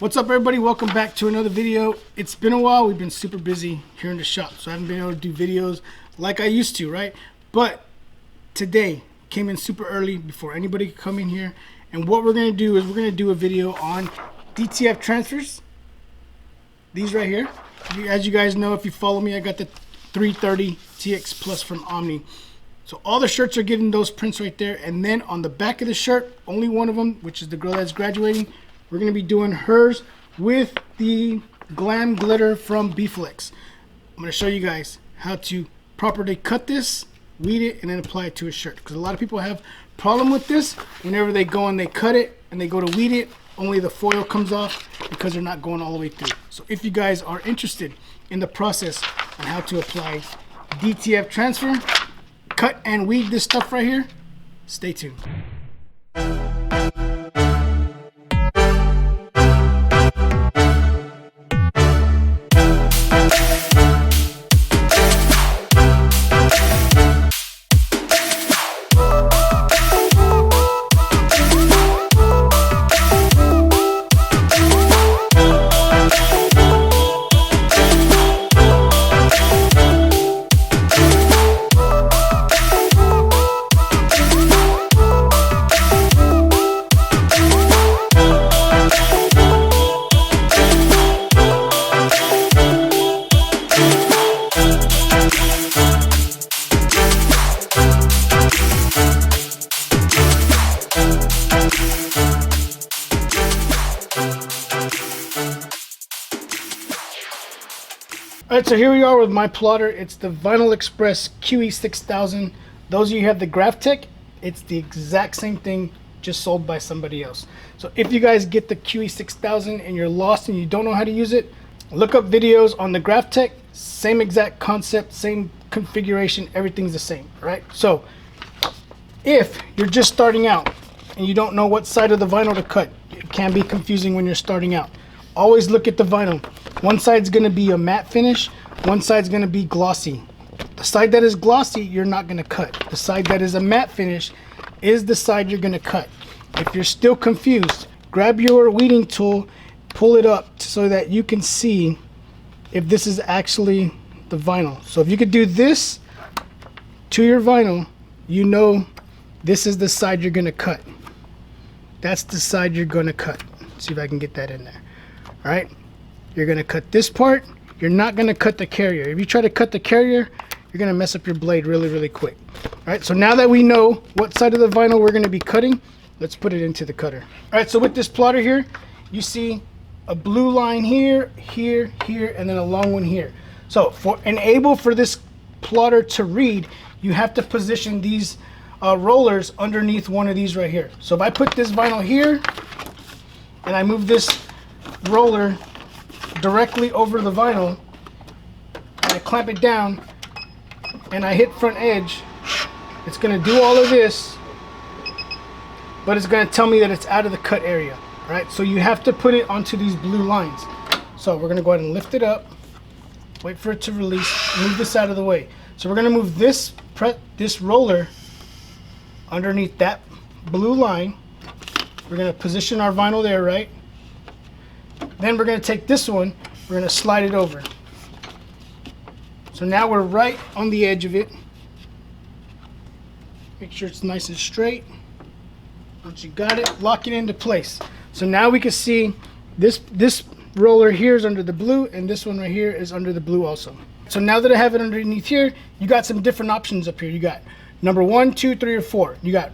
What's up, everybody? Welcome back to another video. It's been a while. We've been super busy here in the shop, so I haven't been able to do videos like I used to, right? But today came in super early before anybody could come in here, and what we're going to do is we're going to do a video on DTF transfers. These right here. As you guys know, if you follow me, I got the 330 TX Plus from Omni. So all the shirts are getting those prints right there, and then on the back of the shirt, only one of them, which is the girl that's graduating, we're going to be doing hers with the Glam glitter from B-Flex. I'm going to show you guys how to properly cut this, weed it, and then apply it to a shirt. Because a lot of people have problem with this. Whenever they go and they cut it and they go to weed it, only the foil comes off because they're not going all the way through. So if you guys are interested in the process on how to apply DTF transfer, cut and weed this stuff right here, stay tuned. Alright, so here we are with my plotter. It's the Vinyl Express QE6000. Those of you who have the Graphtec, it's the exact same thing, just sold by somebody else. So if you guys get the QE6000 and you're lost and you don't know how to use it, look up videos on the Graphtec. Same exact concept, same configuration, everything's the same, right? So if you're just starting out and you don't know what side of the vinyl to cut, it can be confusing when you're starting out. Always look at the vinyl. One side's going to be a matte finish, one side's going to be glossy. The side that is glossy, you're not going to cut. The side that is a matte finish is the side you're going to cut. If you're still confused, grab your weeding tool, pull it up so that you can see if this is actually the vinyl. So if you could do this to your vinyl, you know this is the side you're going to cut. That's the side you're going to cut. Let's see if I can get that in there. All right. You're going to cut this part. You're not going to cut the carrier. If you try to cut the carrier, you're going to mess up your blade really quick. All right, so now that we know what side of the vinyl we're going to be cutting, let's put it into the cutter. All right, so with this plotter here, you see a blue line here, here, and then a long one here. So for enable for this plotter to read, you have to position these rollers underneath one of these right here. So if I put this vinyl here and I move this roller directly over the vinyl and I clamp it down and I hit front edge, it's going to do all of this, but it's going to tell me that it's out of the cut area. All right, so you have to put it onto these blue lines. So we're going to go ahead and lift it up, wait for it to release, move this out of the way. So we're going to move this roller underneath that blue line. We're going to position our vinyl there, right? Then we're going to take this one, we're going to slide it over. So now we're right on the edge of it. Make sure it's nice and straight. Once you got it, lock it into place. So now we can see this roller here is under the blue, and this one right here is under the blue also. So now that I have it underneath here, you got some different options up here. You got number 1, 2, 3, or 4. You got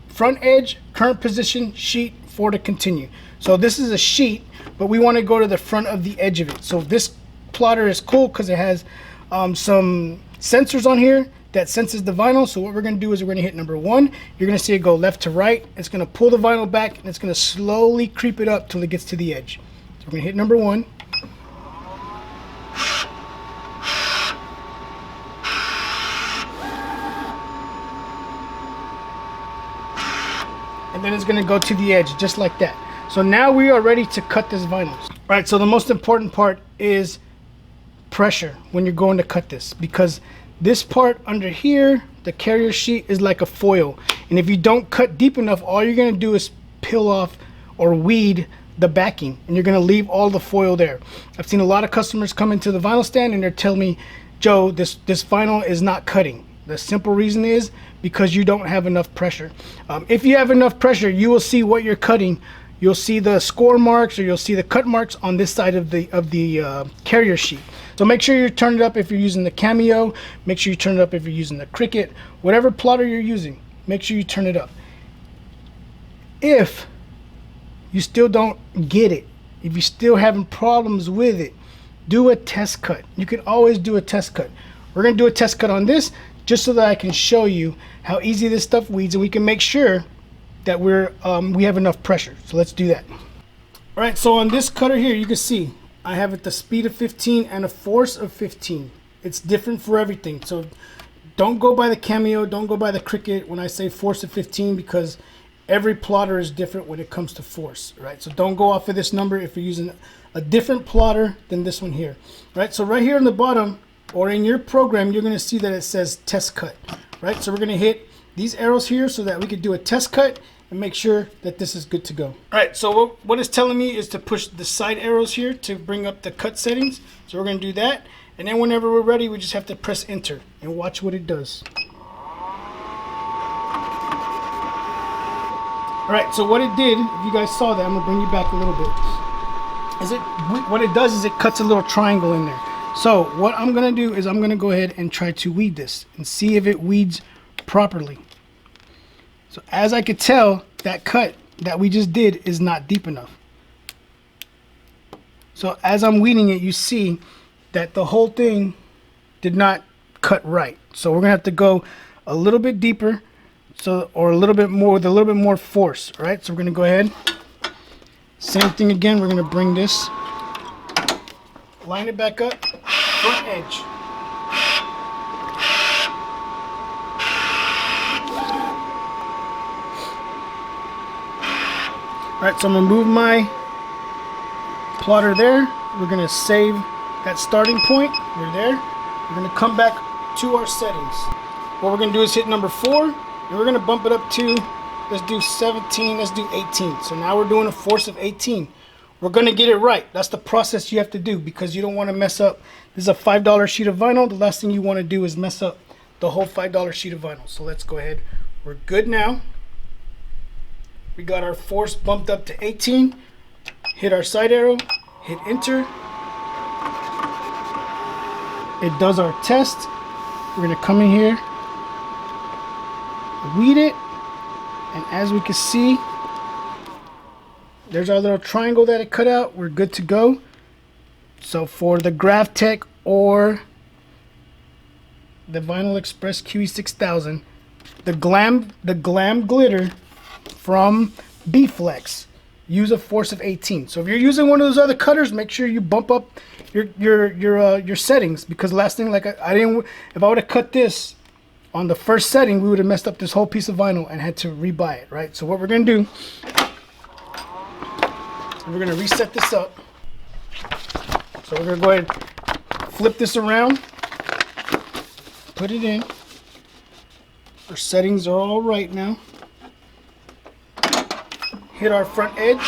front edge, current position, sheet, 4 to continue. So this is a sheet, but we want to go to the front of the edge of it. So this plotter is cool because it has some sensors on here that senses the vinyl. So what we're going to do is we're going to hit number 1. You're going to see it go left to right. It's going to pull the vinyl back, and it's going to slowly creep it up till it gets to the edge. So we're going to hit number 1. And then it's going to go to the edge just like that. So now we are ready to cut this vinyl. All right, so the most important part is pressure when you're going to cut this, because this part under here, the carrier sheet, is like a foil. And if you don't cut deep enough, all you're going to do is peel off or weed the backing, and you're going to leave all the foil there. I've seen a lot of customers come into the vinyl stand and they're telling me, Joe, this vinyl is not cutting. The simple reason is because you don't have enough pressure. If you have enough pressure, you will see what you're cutting. You'll see the score marks, or you'll see the cut marks on this side of the carrier sheet. So make sure you turn it up if you're using the Cameo. Make sure you turn it up if you're using the Cricut. Whatever plotter you're using, make sure you turn it up. If you still don't get it, if you're still having problems with it, do a test cut. You can always do a test cut. We're going to do a test cut on this just so that I can show you how easy this stuff weeds, and we can make sure that we have enough pressure. So let's do that. All right, so on this cutter here, you can see I have it the speed of 15 and a force of 15. It's different for everything. So don't go by the Cameo, don't go by the Cricut when I say force of 15, because every plotter is different when it comes to force, right? So don't go off of this number if you're using a different plotter than this one here, right? So right here on the bottom, or in your program, you're going to see that it says test cut, right? So we're going to hit these arrows here so that we could do a test cut and make sure that this is good to go. All right, so what it's telling me is to push the side arrows here to bring up the cut settings. So we're going to do that, and then whenever we're ready, we just have to press enter and watch what it does. All right, so what it did, if you guys saw that, I'm gonna bring you back a little bit. What it does is it cuts a little triangle in there. So what I'm gonna do is I'm gonna go ahead and try to weed this and see if it weeds properly. So as I could tell, that cut that we just did is not deep enough. So as I'm weeding it, you see that the whole thing did not cut right. So we're gonna have to go a little bit deeper, or a little bit more, with a little bit more force. All right, so we're gonna go ahead. Same thing again, we're gonna bring this, line it back up, front edge. All right, so I'm gonna move my plotter there. We're gonna save that starting point. We're there. We're gonna come back to our settings. What we're gonna do is hit number 4, and we're gonna bump it up to, let's do 17, let's do 18. So now we're doing a force of 18. We're gonna get it right. That's the process you have to do, because you don't wanna mess up. This is a $5 sheet of vinyl. The last thing you wanna do is mess up the whole $5 sheet of vinyl. So let's go ahead. We're good now. We got our force bumped up to 18. Hit our side arrow, hit enter. It does our test. We're gonna come in here, weed it, and as we can see, there's our little triangle that it cut out. We're good to go. So for the GrafTech or the Vinyl Express QE6000, the Glam glitter from B-Flex, use a force of 18. So if you're using one of those other cutters, make sure you bump up your settings, because last thing, like I didn't, if I would have cut this on the first setting, we would have messed up this whole piece of vinyl and had to rebuy it, right? So what we're gonna do, we're gonna reset this up. So we're gonna go ahead and flip this around, put it in. Our settings are all right now. Hit our front edge.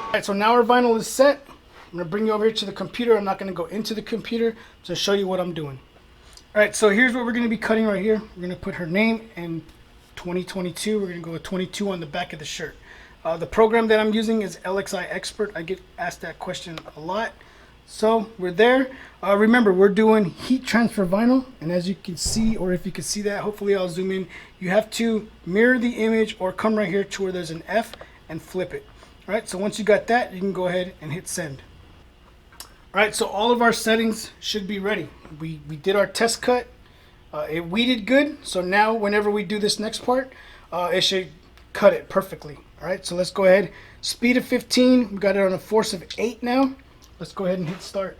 All right, so now our vinyl is set. I'm gonna bring you over here to the computer. I'm not gonna go into the computer to show you what I'm doing. All right, so here's what we're gonna be cutting right here. We're gonna put her name in 2022. We're gonna go with 22 on the back of the shirt. The program that I'm using is LXI Expert. I get asked that question a lot. So we're there. Remember, we're doing heat transfer vinyl, and as you can see, or if you can see that, hopefully I'll zoom in, you have to mirror the image or come right here to where there's an F and flip it. All right, so once you got that, you can go ahead and hit send. All right, so all of our settings should be ready. We did our test cut. It weeded good, so now whenever we do this next part, it should cut it perfectly. All right, so let's go ahead. Speed of 15, we got it on a force of 8 now. Let's go ahead and hit start.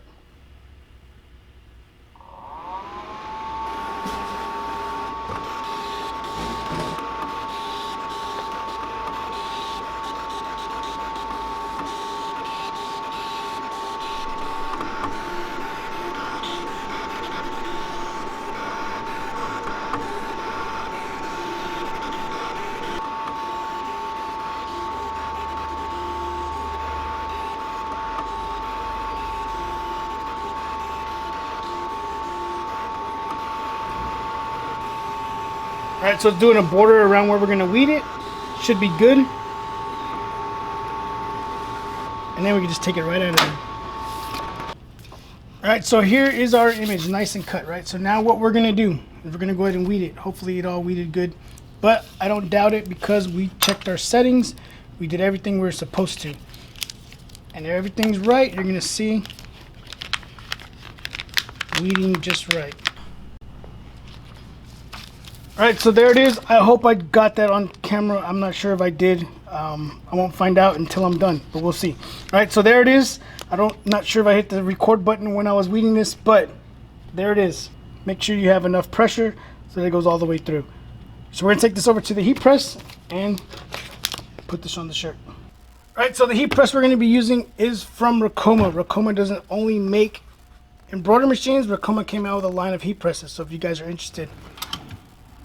Alright, so it's doing a border around where we're going to weed it. Should be good. And then we can just take it right out of there. Alright, so here is our image, nice and cut, right? So now what we're going to do is we're going to go ahead and weed it. Hopefully it all weeded good. But I don't doubt it because we checked our settings. We did everything we were supposed to. And if everything's right, you're going to see weeding just right. Alright, so there it is. I hope I got that on camera. I'm not sure if I did. I won't find out until I'm done, but we'll see. Alright, so there it is. Not sure if I hit the record button when I was weeding this, but there it is. Make sure you have enough pressure so that it goes all the way through. So we're going to take this over to the heat press and put this on the shirt. Alright, so the heat press we're going to be using is from Ricoma. Ricoma doesn't only make embroidery machines. Ricoma came out with a line of heat presses. So if you guys are interested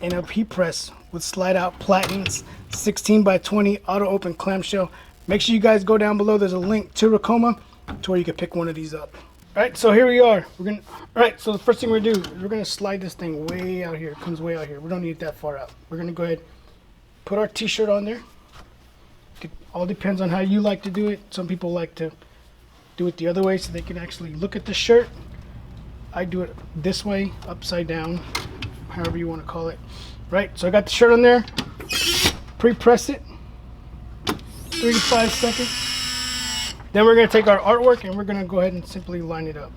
in a heat press with slide out platens, 16 by 20 auto open clamshell, make sure you guys go down below. There's a link to Ricoma to where you can pick one of these up. Alright, so here we are. Alright, so the first thing we're gonna do is we're gonna slide this thing way out here. It comes way out here. We don't need it that far out. We're gonna go ahead, put our t-shirt on there. It all depends on how you like to do it. Some people like to do it the other way so they can actually look at the shirt. I do it this way, upside down, however you want to call it. Right, so I got the shirt on there. Pre-press it, 3 to 5 seconds. Then we're going to take our artwork and we're going to go ahead and simply line it up.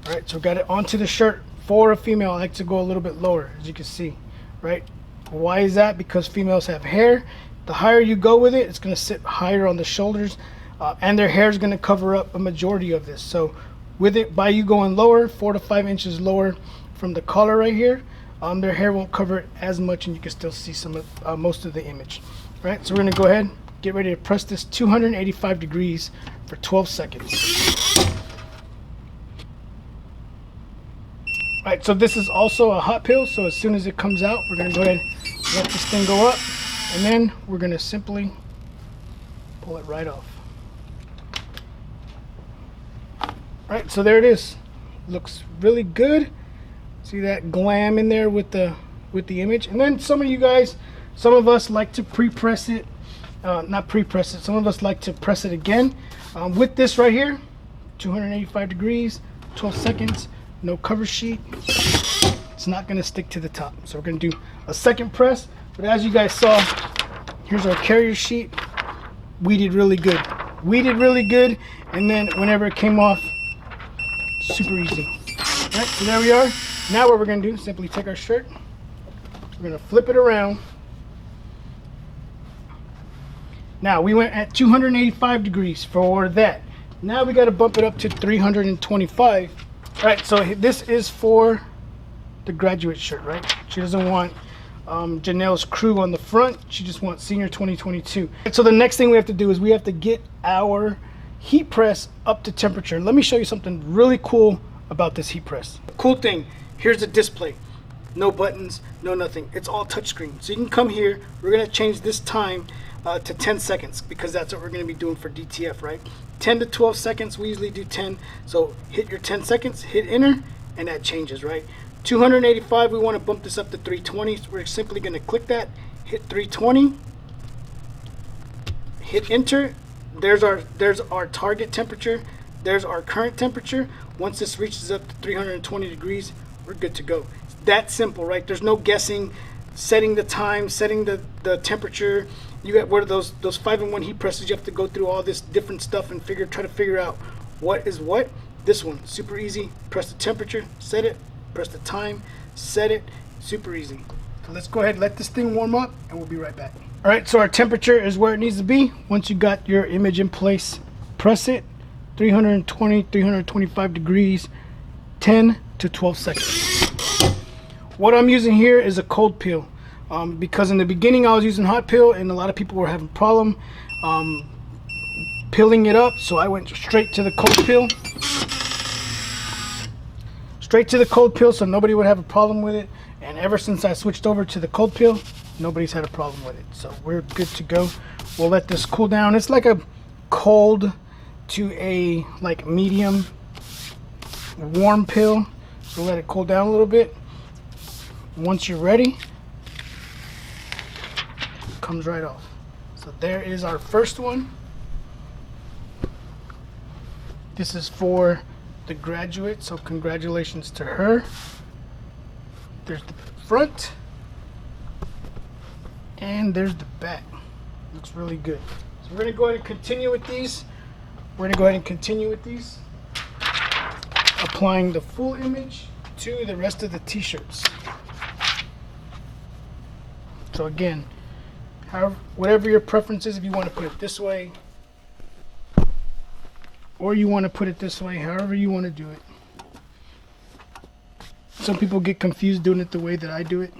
Alright, so got it onto the shirt. For a female, I like to go a little bit lower, as you can see. Right? Why is that? Because females have hair. The higher you go with it, it's going to sit higher on the shoulders. And their hair is going to cover up a majority of this. So with it, by you going lower, 4 to 5 inches lower from the collar right here, their hair won't cover it as much and you can still see some of most of the image. Right, so we're going to go ahead, get ready to press this 285 degrees for 12 seconds. Alright, so this is also a hot peel, so as soon as it comes out, we're going to go ahead and let this thing go up, and then we're going to simply pull it right off. Alright, so there it is. Looks really good. See that glam in there with the image. And then some of us like to pre-press it. Not pre-press it. Some of us like to press it again. With this right here, 285 degrees, 12 seconds, no cover sheet. It's not going to stick to the top. So we're going to do a second press. But as you guys saw, here's our carrier sheet. Weeded really good. Weeded really good. And then whenever it came off, super easy. All right, so there we are. Now what we're going to do, simply take our shirt. We're going to flip it around. Now we went at 285 degrees for that. Now we got to bump it up to 325. All right, so this is for the graduate shirt, right? She doesn't want Janelle's crew on the front. She just wants senior 2022. So the next thing we have to do is we have to get our heat press up to temperature. Let me show you something really cool about this heat press. Cool thing, here's the display. No buttons, no nothing. It's all touchscreen. So you can come here. We're going to change this time to 10 seconds because that's what we're going to be doing for DTF, right? 10 to 12 seconds. We usually do 10. So hit your 10 seconds, hit enter, and that changes, right? 285, we want to bump this up to 320. So we're simply going to click that, hit 320, hit enter. There's our target temperature. There's our current temperature. Once this reaches up to 320 degrees, we're good to go. It's that simple, right? There's no guessing, setting the time, setting the temperature. You got, what are those 5-in-1 heat presses? You have to go through all this different stuff and try to figure out what is what. This one, super easy. Press the temperature, set it. Press the time, set it. Super easy. So let's go ahead and let this thing warm up and we'll be right back. All right, so our temperature is where it needs to be. Once you got your image in place, press it. 320, 325 degrees, 10 to 12 seconds. What I'm using here is a cold peel because in the beginning I was using hot peel and a lot of people were having problem peeling it up, so I went straight to the cold peel. Straight to the cold peel so nobody would have a problem with it, and ever since I switched over to the cold peel, nobody's had a problem with it, so we're good to go. We'll let this cool down. It's like a cold to a like medium warm peel, so let it cool down a little bit. Once you're ready, comes right off. So there is our first one. This is for the graduate, so congratulations to her. There's the front, and there's the back. Looks really good. So we're gonna go ahead and continue with these. Applying the full image to the rest of the t-shirts. So again, whatever your preference is, if you want to put it this way, or you want to put it this way, however you want to do it. Some people get confused doing it the way that I do it,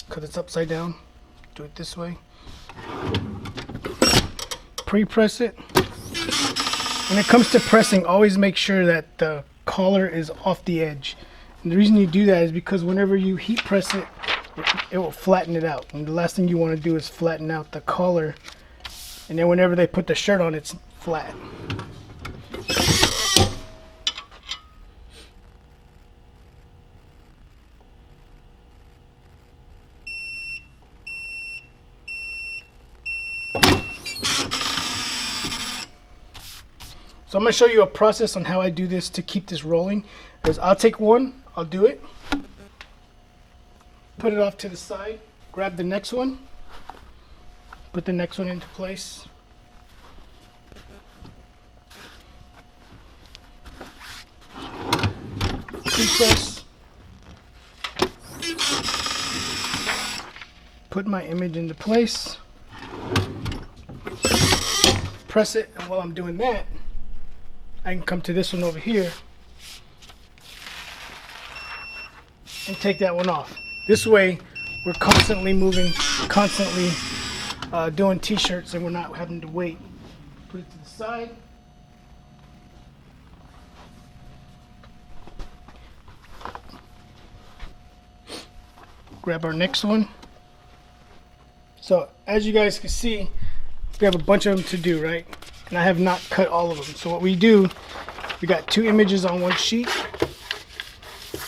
because it's upside down. Do it this way. Pre-press it. When it comes to pressing, always make sure that the collar is off the edge. And the reason you do that is because whenever you heat press it, it will flatten it out. And the last thing you want to do is flatten out the collar. And then whenever they put the shirt on, it's flat. So I'm going to show you a process on how I do this to keep this rolling. Is I'll take one, I'll do it, put it off to the side, grab the next one, put the next one into place. Pre-press. Put my image into place. Press it, and while I'm doing that, I can come to this one over here and take that one off. This way, we're constantly moving, constantly doing t-shirts, and we're not having to wait. Put it to the side. Grab our next one. So as you guys can see, we have a bunch of them to do, right? And I have not cut all of them. So what we do, we got two images on one sheet.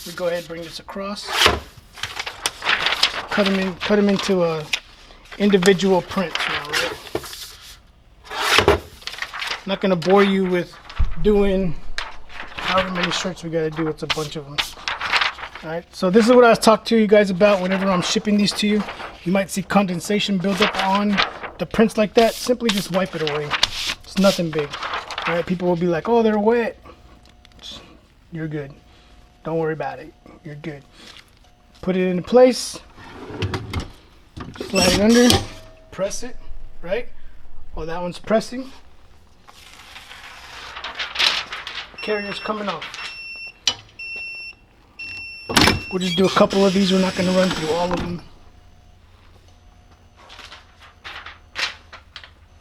We go ahead and bring this across. Cut them into individual prints now, right? I'm not gonna bore you with doing however many shirts we gotta do. It's a bunch of them. All right, so this is what I was talking to you guys about whenever I'm shipping these to you. You might see condensation build up on the prints like that. Simply just wipe it away. It's nothing big. All right, people will be like, oh, they're wet. You're good. Don't worry about it. You're good. Put it into place. Slide it under. Press it, right? While that one's pressing. Carrier's coming off. We'll just do a couple of these. We're not going to run through all of them,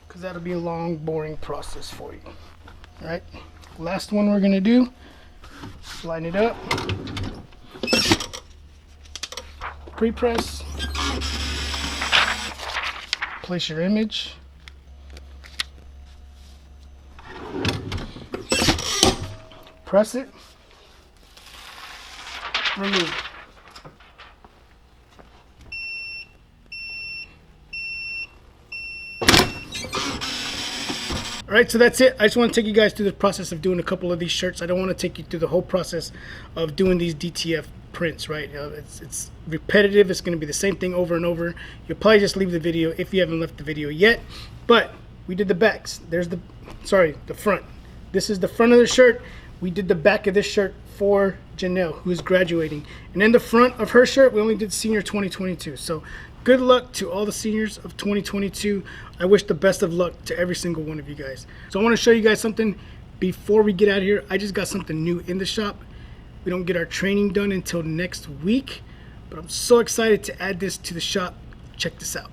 because that'll be a long, boring process for you. All right, last one we're going to do. Line it up. Pre-press. Place your image. Press it. Remove. All right, so that's it. I just want to take you guys through the process of doing a couple of these shirts. I don't want to take you through the whole process of doing these DTF prints, right? It's repetitive. It's going to be the same thing over and over. You'll probably just leave the video if you haven't left the video yet. But we did the backs. There's the front. This is the front of the shirt. We did the back of this shirt for Janelle, who is graduating. And then the front of her shirt, we only did senior 2022. So good luck to all the seniors of 2022. I wish the best of luck to every single one of you guys. So I want to show you guys something before we get out of here. I just got something new in the shop. We don't get our training done until next week, but I'm so excited to add this to the shop. Check this out.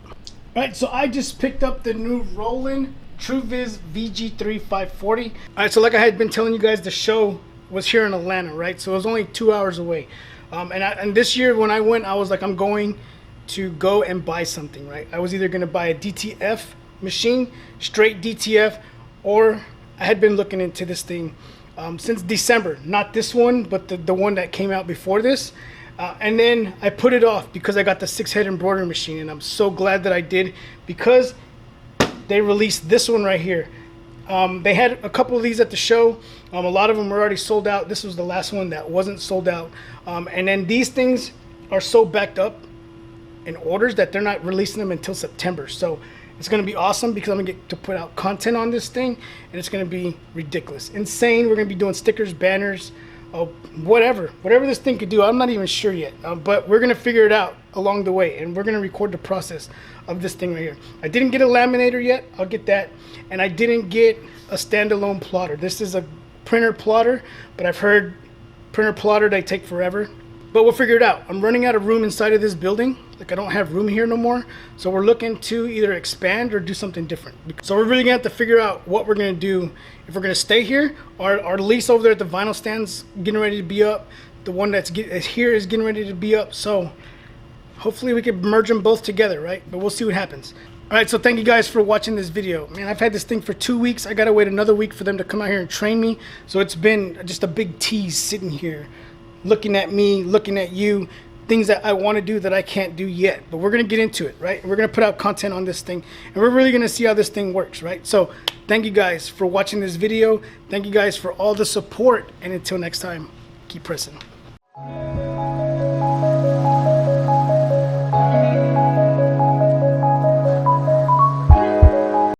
All right, so I just picked up the new Roland TrueViz VG3 540. All right, so like I had been telling you guys, the show was here in Atlanta, right? So it was only 2 hours away. And this year when I went, I was like, I'm going to go and buy something, right? I was either going to buy a DTF machine, straight DTF, or I had been looking into this thing since December. Not this one, but the one that came out before this. And then I put it off because I got the 6-head embroidery machine, and I'm so glad that I did, because they released this one right here. They had a couple of these at the show. A lot of them were already sold out. This was the last one that wasn't sold out. And then these things are so backed up in orders that they're not releasing them until September. So it's going to be awesome because I'm going to get to put out content on this thing, and it's going to be ridiculous, insane. We're going to be doing stickers, banners, whatever this thing could do. I'm not even sure yet, but we're going to figure it out along the way, and we're going to record the process of this thing right here. I didn't get a laminator yet. I'll get that. And I didn't get a standalone plotter. This is a printer plotter, but I've heard printer plotter, they take forever. But we'll figure it out. I'm running out of room inside of this building. Like, I don't have room here no more. So we're looking to either expand or do something different. So we're really gonna have to figure out what we're gonna do. If we're gonna stay here, our lease over there at the vinyl stand's getting ready to be up. The one that's here is getting ready to be up. So hopefully we can merge them both together, right? But we'll see what happens. All right, so thank you guys for watching this video. Man, I've had this thing for 2 weeks. I gotta wait another week for them to come out here and train me. So it's been just a big tease sitting here, looking at me, looking at you, things that I want to do that I can't do yet. But we're going to get into it, right? We're going to put out content on this thing, and we're really going to see how this thing works, right? So thank you guys for watching this video. Thank you guys for all the support, and until next time, keep pressing.